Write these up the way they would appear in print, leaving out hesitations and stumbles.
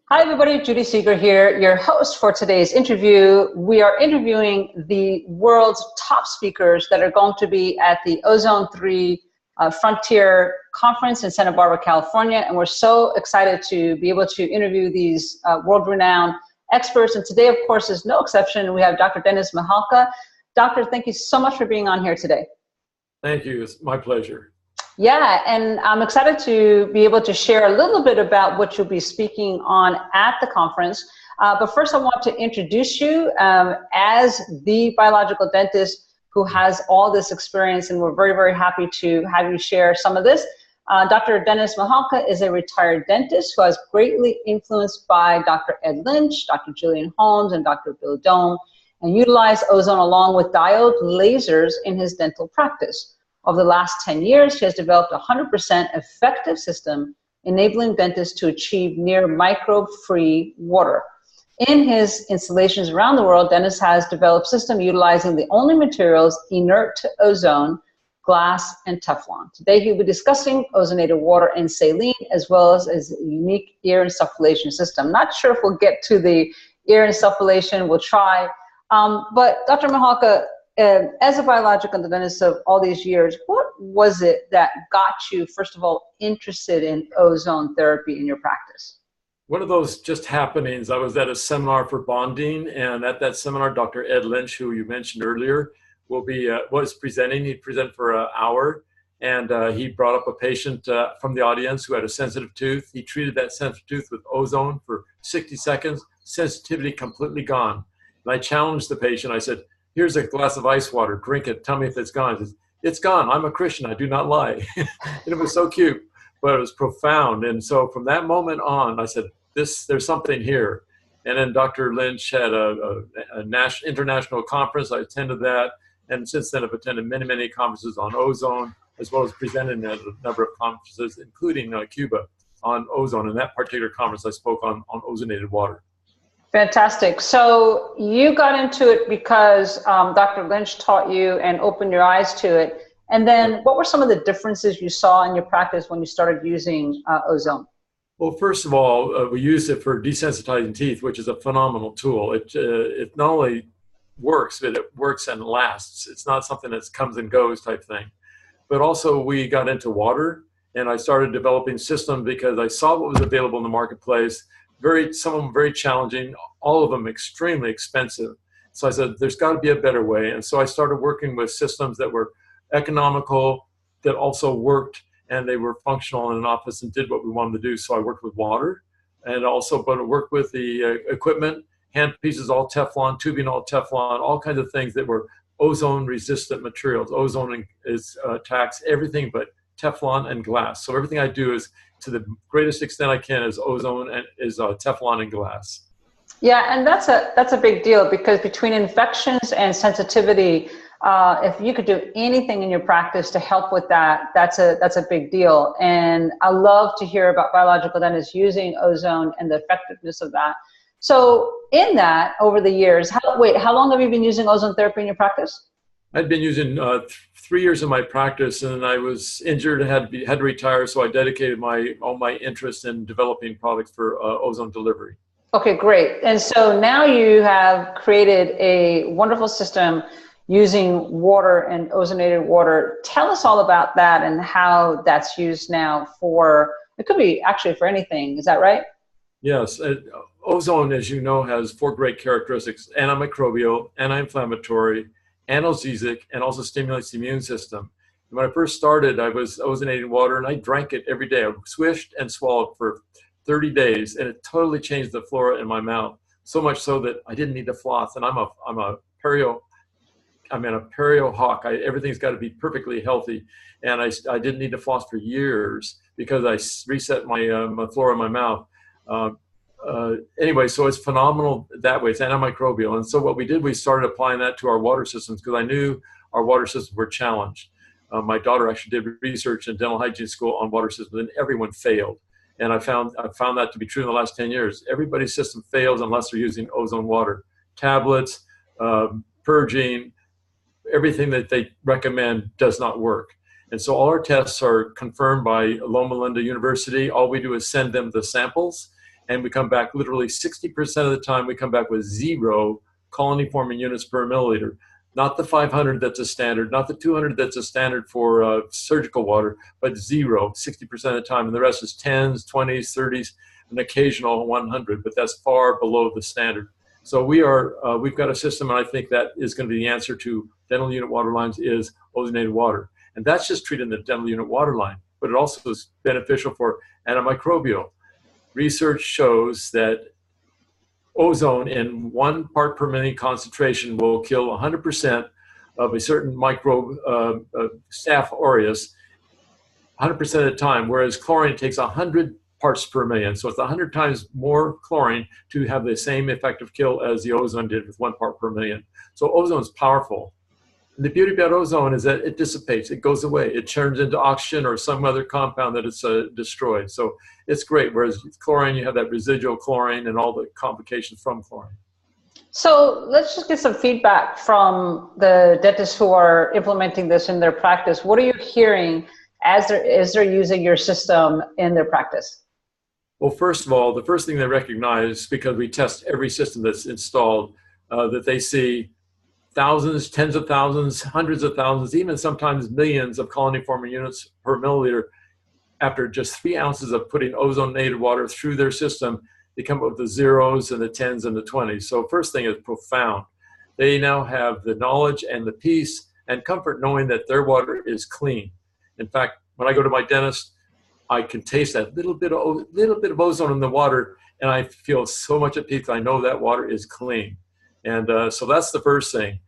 Hi, everybody. Judy Seeger here, your host for today's interview. We are interviewing the world's top speakers that are going to be at the Ozone 3 Frontier Conference in Santa Barbara, California. And we're so excited to be able to interview these world-renowned experts. And today, of course, is no exception. We have Dr. Dennis Mihalka. Doctor, thank you so much for being on here today. Thank you. It's my pleasure. Yeah, and I'm excited to be able to share a little bit about what you'll be speaking on at the conference. But first, I want to introduce you as the biological dentist who has all this experience, and we're very, very happy to have you share some of this. Dr. Dennis Mihalka is a retired dentist who has greatly influenced by Dr. Ed Lynch, Dr. Julian Holmes, and Dr. Bill Dome, and utilized ozone along with diode lasers in his dental practice. Over the last 10 years, he has developed a 100% effective system enabling dentists to achieve near microbe-free water. In his installations around the world, Dennis has developed a system utilizing the only materials inert to ozone, glass, and Teflon. Today, he'll be discussing ozonated water and saline, as well as a unique ear insufflation system. Not sure if we'll get to the ear insufflation, we'll try. But Dr. Mihalka, as a biological dentist of all these years, what was it that got you, first of all, interested in ozone therapy in your practice? One of those just happenings, I was at a seminar for bonding, and at that seminar, Dr. Ed Lynch, who you mentioned earlier, was presenting. He'd present for an hour, and he brought up a patient from the audience who had a sensitive tooth. He treated that sensitive tooth with ozone for 60 seconds, sensitivity completely gone. And I challenged the patient. I said, "Here's a glass of ice water, drink it, tell me if it's gone." He says, "It's gone, I'm a Christian, I do not lie." And it was so cute, but it was profound. And so from that moment on, I said, there's something here. And then Dr. Lynch had a international conference. I attended that. And since then, I've attended many, many conferences on ozone, as well as presented at a number of conferences, including Cuba, on ozone. In that particular conference, I spoke on ozonated water. Fantastic. So you got into it because Dr. Lynch taught you and opened your eyes to it. And then what were some of the differences you saw in your practice when you started using ozone? Well, first of all, we use it for desensitizing teeth, which is a phenomenal tool. It not only works, but it works and lasts. It's not something that comes and goes type thing. But also we got into water, and I started developing systems because I saw what was available in the marketplace. Some of them very challenging, all of them extremely expensive. So I said, there's got to be a better way. And so I started working with systems that were economical, that also worked, and they were functional in an office and did what we wanted to do. So I worked with water, and also worked with the equipment, hand pieces, all Teflon, tubing, all Teflon, all kinds of things that were ozone-resistant materials. Ozone attacks everything but Teflon and glass. So everything I do is, to the greatest extent I can, is ozone and is Teflon and glass. Yeah, and that's a big deal, because between infections and sensitivity, if you could do anything in your practice to help with that, that's a big deal. And I love to hear about biological dentists using ozone and the effectiveness of that. So in that, over the years, how long have you been using ozone therapy in your practice? I'd been using 3 years in my practice, and I was injured and had to retire, so I dedicated all my interest in developing products for ozone delivery. Okay, great. And so now you have created a wonderful system using water and ozonated water. Tell us all about that and how that's used now it could be actually for anything. Is that right? Yes. Ozone, as you know, has 4 great characteristics: antimicrobial, anti-inflammatory, analgesic, and also stimulates the immune system. And when I first started, I was ozonating water, and I drank it every day. I swished and swallowed for 30 days, and it totally changed the flora in my mouth. So much so that I didn't need to floss. And I'm a perio hawk. Everything's got to be perfectly healthy, and I didn't need to floss for years because I reset my flora in my mouth. Anyway, so it's phenomenal that way. It's antimicrobial. And so what we did, we started applying that to our water systems, because I knew our water systems were challenged. My daughter actually did research in dental hygiene school on water systems, and everyone failed. And I found that to be true in the last 10 years. Everybody's system fails unless they're using ozone water. Tablets, purging, everything that they recommend does not work. And so all our tests are confirmed by Loma Linda University. All we do is send them the samples, and we come back literally 60% of the time, we come back with 0 colony-forming units per milliliter. Not the 500 that's a standard, not the 200 that's a standard for surgical water, but 0, 60% of the time. And the rest is 10s, 20s, 30s, an occasional 100, but that's far below the standard. So we've got a system, and I think that is going to be the answer to dental unit water lines is ozonated water. And that's just treating the dental unit water line, but it also is beneficial for antimicrobial. Research shows that ozone in 1 part per million concentration will kill 100% of a certain microbe, Staph aureus, 100% of the time, whereas chlorine takes 100 parts per million. So it's 100 times more chlorine to have the same effective kill as the ozone did with 1 part per million. So ozone is powerful. And the beauty about ozone is that it dissipates, it goes away, it turns into oxygen or some other compound that it's destroyed. So it's great, whereas chlorine, you have that residual chlorine and all the complications from chlorine. So let's just get some feedback from the dentists who are implementing this in their practice. What are you hearing as they're using your system in their practice? Well, first of all, the first thing they recognize, because we test every system that's installed, that they see thousands, tens of thousands, hundreds of thousands, even sometimes millions of colony-forming units per milliliter. After just 3 ounces of putting ozonated water through their system, they come up with the 0s and the 10s and the 20s. So first thing is profound. They now have the knowledge and the peace and comfort knowing that their water is clean. In fact, when I go to my dentist, I can taste that little bit of ozone in the water, and I feel so much at peace. I know that water is clean. And so that's the first thing.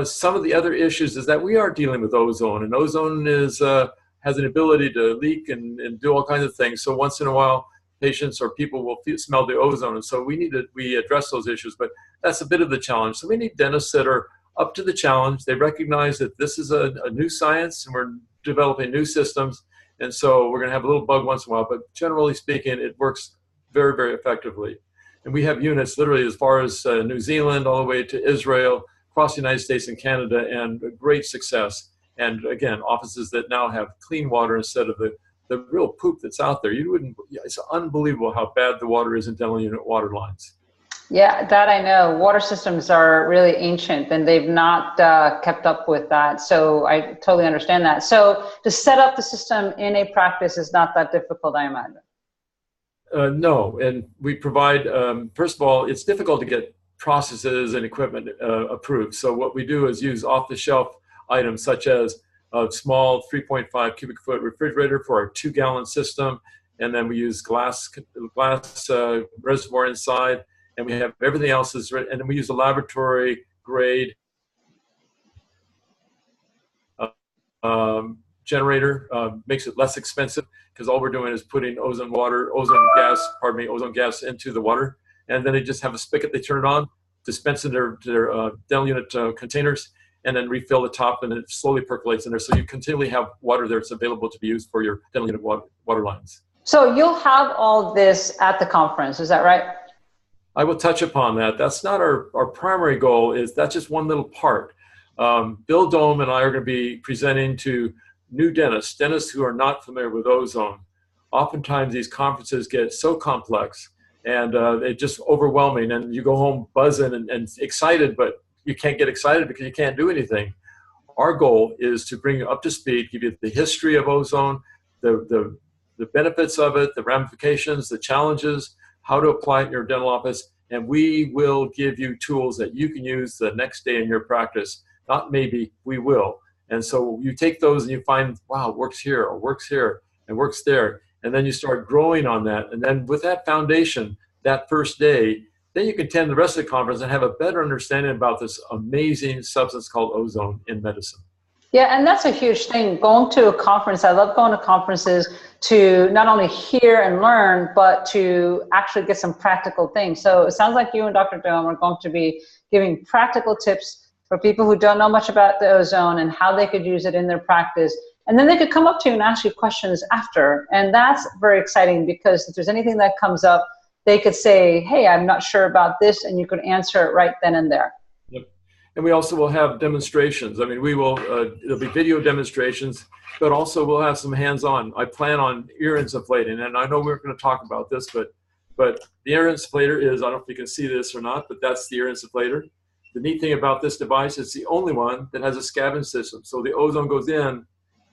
Some of the other issues is that we are dealing with ozone, and ozone has an ability to leak and do all kinds of things. So once in a while, patients or people will smell the ozone, and so we address those issues. But that's a bit of the challenge. So we need dentists that are up to the challenge. They recognize that this is a new science, and we're developing new systems, and so we're going to have a little bug once in a while. But generally speaking, it works very, very effectively. And we have units literally as far as New Zealand, all the way to Israel, across the United States and Canada, and great success. And again, offices that now have clean water instead of the real poop that's out there. It's unbelievable how bad the water is in dental unit water lines. Yeah, that I know. Water systems are really ancient, and they've not kept up with that. So I totally understand that. So to set up the system in a practice is not that difficult, I imagine. No, and we provide, first of all, it's difficult to get processes and equipment approved. So what we do is use off-the-shelf items such as a small 3.5 cubic foot refrigerator for our 2-gallon system, and then we use glass reservoir inside, and we have everything else is and then we use a laboratory grade generator. Makes it less expensive because all we're doing is putting ozone gas into the water, and then they just have a spigot, they turn it on, dispense in their dental unit containers, and then refill the top, and it slowly percolates in there. So you continually have water there that's available to be used for your dental unit water lines. So you'll have all this at the conference, is that right? I will touch upon that. That's not our primary goal. That's just one little part. Bill Dome and I are going to be presenting to new dentists who are not familiar with ozone. Oftentimes these conferences get so complex and it's just overwhelming, and you go home buzzing and excited, but you can't get excited because you can't do anything. Our goal is to bring you up to speed, give you the history of ozone, the benefits of it, the ramifications, the challenges, how to apply it in your dental office, and we will give you tools that you can use the next day in your practice. Not maybe, we will. And so you take those and you find, wow, it works here, or works here, and works there. And then you start growing on that. And then with that foundation, that first day, then you can attend the rest of the conference and have a better understanding about this amazing substance called ozone in medicine. Yeah, and that's a huge thing. Going to a conference, I love going to conferences to not only hear and learn, but to actually get some practical things. So it sounds like you and Dr. Dome are going to be giving practical tips for people who don't know much about the ozone and how they could use it in their practice. And then they could come up to you and ask you questions after. And that's very exciting, because if there's anything that comes up, they could say, hey, I'm not sure about this, and you could answer it right then and there. Yep. And we also will have demonstrations. I mean, we will, there'll be video demonstrations, but also we'll have some hands-on. I plan on ear insufflating, and I know we're going to talk about this, but But the air insufflator is, I don't know if you can see this or not, but that's the air insufflator. The neat thing about this device, it's the only one that has a scavenge system. So the ozone goes in,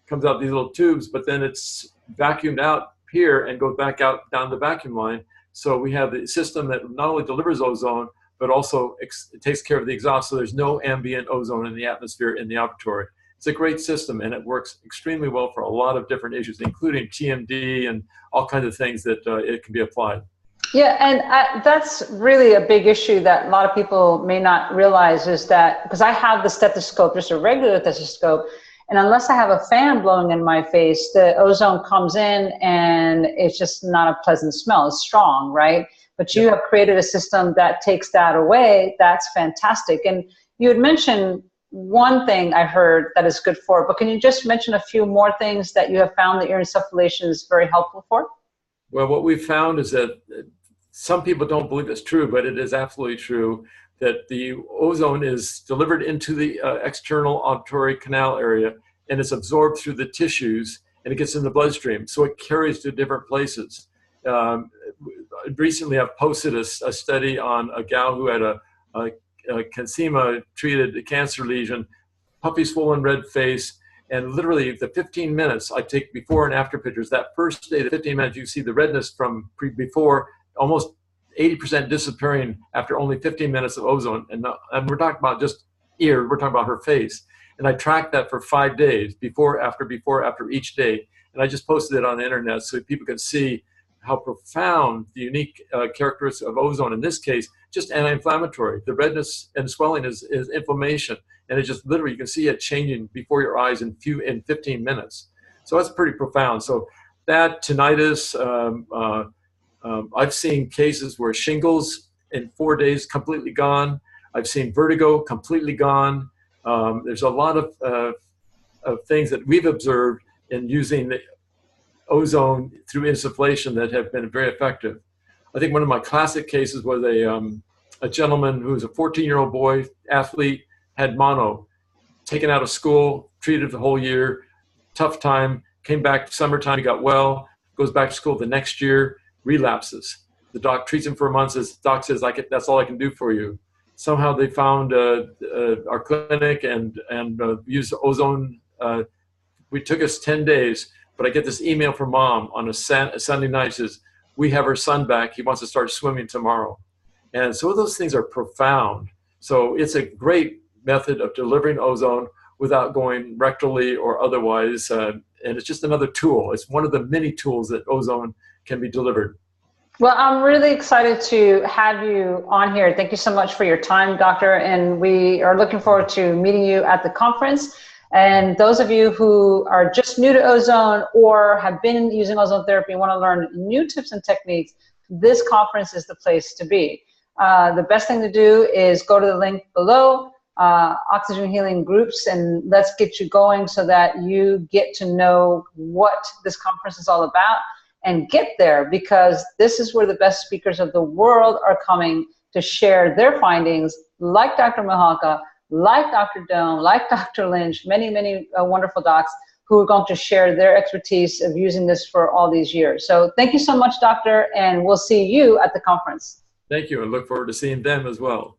comes out these little tubes, but then it's vacuumed out here and goes back out down the vacuum line. So we have the system that not only delivers ozone, but also it takes care of the exhaust. So there's no ambient ozone in the atmosphere in the operatory. It's a great system, and it works extremely well for a lot of different issues, including TMD and all kinds of things that it can be applied. Yeah, and that's really a big issue that a lot of people may not realize, is that, because I have the stethoscope, just a regular stethoscope, and unless I have a fan blowing in my face, the ozone comes in and it's just not a pleasant smell. It's strong, right? But you have created a system that takes that away. That's fantastic. And you had mentioned one thing I heard that is good for it, but can you just mention a few more things that you have found that ear insufflation is very helpful for? Well, what we've found is that some people don't believe it's true, but it is absolutely true that the ozone is delivered into the external auditory canal area, and it's absorbed through the tissues, and it gets in the bloodstream. So it carries to different places. Recently, I've posted a study on a gal who had a Cansema-treated cancer lesion, puffy, swollen, red face, and literally the 15 minutes, I take before and after pictures. That first day, the 15 minutes, you see the redness from before, almost 80% disappearing after only 15 minutes of ozone. And we're talking about just ear, we're talking about her face. And I tracked that for 5 days, before, after each day. And I just posted it on the internet so people can see how profound the unique characteristics of ozone, in this case, just anti-inflammatory. The redness and swelling is inflammation. And it just literally, you can see it changing before your eyes in 15 minutes. So that's pretty profound. So that, tinnitus, I've seen cases where shingles in 4 days completely gone. I've seen vertigo completely gone. There's a lot of things that we've observed in using the ozone through insufflation that have been very effective. I think one of my classic cases was a gentleman who was a 14-year-old boy, athlete, had mono, taken out of school, treated the whole year, tough time, came back summertime, he got well, goes back to school the next year, relapses. The doc treats him for a month, doc says, that's all I can do for you. Somehow they found our clinic and used ozone. It took us 10 days, but I get this email from mom on a Sunday night, says, we have our son back, he wants to start swimming tomorrow. And so those things are profound. So it's a great method of delivering ozone without going rectally or otherwise. And it's just another tool. It's one of the many tools that ozone can be delivered. Well, I'm really excited to have you on here. Thank you so much for your time, Doctor. And we are looking forward to meeting you at the conference. And those of you who are just new to ozone or have been using ozone therapy and want to learn new tips and techniques, this conference is the place to be. The best thing to do is go to the link below, Oxygen Healing Groups, and let's get you going so that you get to know what this conference is all about and get there, because this is where the best speakers of the world are coming to share their findings, like Dr. Mihalka, like Dr. Doan, like Dr. Lynch, many, many wonderful docs who are going to share their expertise of using this for all these years. So thank you so much, Doctor, and we'll see you at the conference. Thank you, and look forward to seeing them as well.